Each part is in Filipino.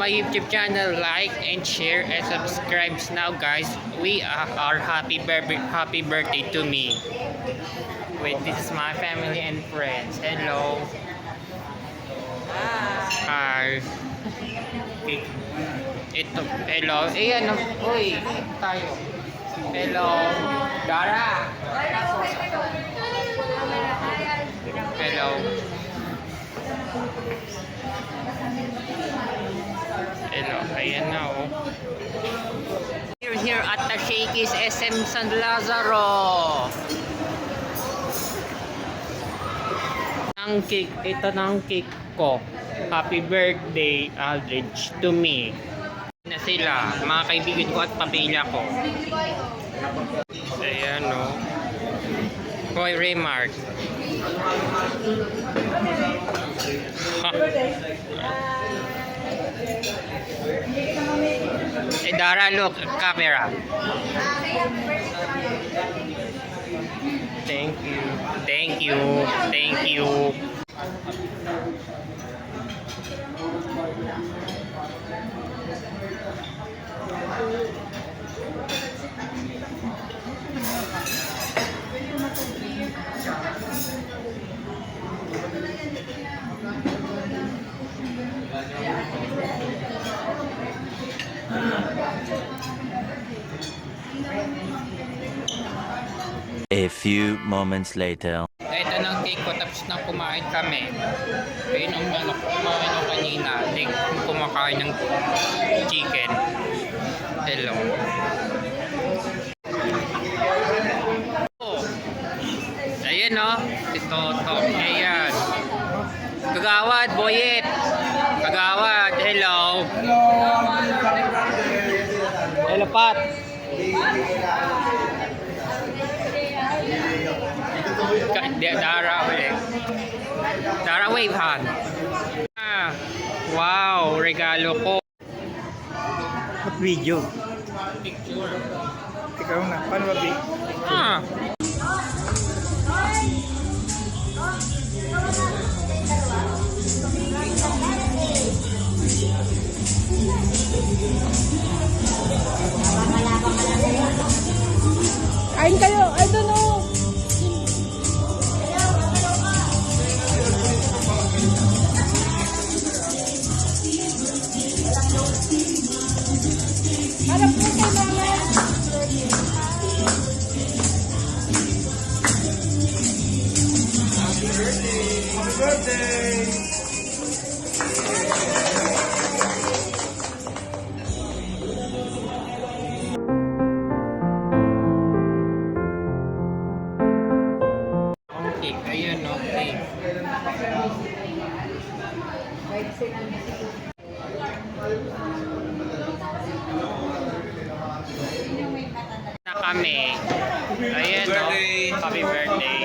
my YouTube channel. Like and share and subscribe now, guys. We are happy birthday to me. Wait, this is my family and friends. Hello. Hi. Ito, hello. Ano? Uy, tayo. Hello. Dara. Hello. Hello. Ayan na, oh. We're here at the Shakey's SM San Lazaro. Ang cake, ito ng cake ko. Happy birthday, Aldridge, to me. Na sila, mga kaibigan ko at pamilya ko. Ayan, no. Hoy, Remark. Dara, look, camera. Thank you. Thank you. Thank you. A few moments later. Ito ng cake ko, tapos na kumain kami. Ayun ang ano, kumain ng kanina. Like, kumakain ng chicken. Hello. Oh. Ayan, no? Si Toto. Ayan. Kagawad, Boyet. Kagawad, hello. Hello, Pat. Dara ulit. Dara wave hand. Wow, regalo ko. Video. Picture. Ikaw na. Paano ba, Big? Kain kayo, I don't know. Harap po kay mama. Happy birthday! Okay, ayun, okay. Na kami. Ayan, no? Happy birthday.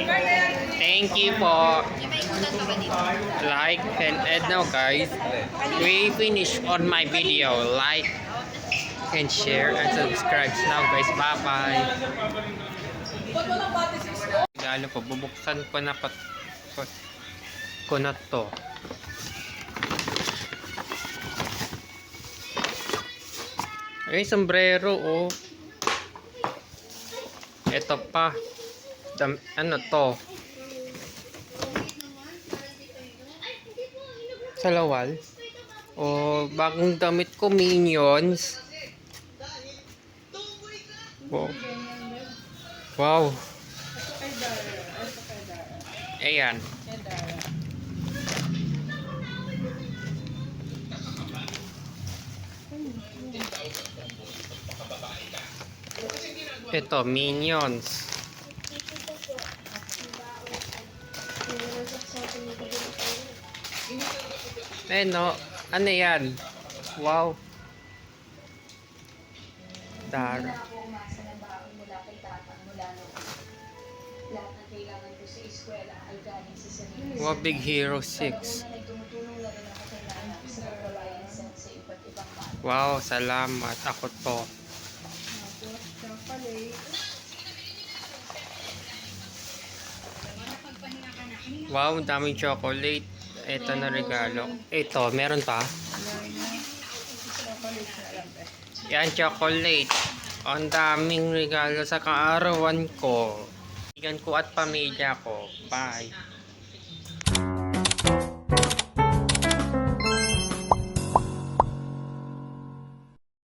Thank you po. Like and now, guys, we finish on my video. Like and share and subscribe now, guys. Bye-bye. Regalo ko, bubuksan ko na ko na to. Ay, sombrero, oh. Ito pa. Ano to? Salawal. Oh, bagong damit ko, Minions. Wow. Wow. Ayan. Ito, Minions. Eh no, ano yan? Wow. Dara. Wow, Big Hero 6. Wow, salamat. Ako to. Wow, daming chocolate. Ito na regalo. Ito, meron pa? Yan, chocolate. Ang daming regalo sa kaarawan ko. Kaibigan ko at pamilya ko. Bye.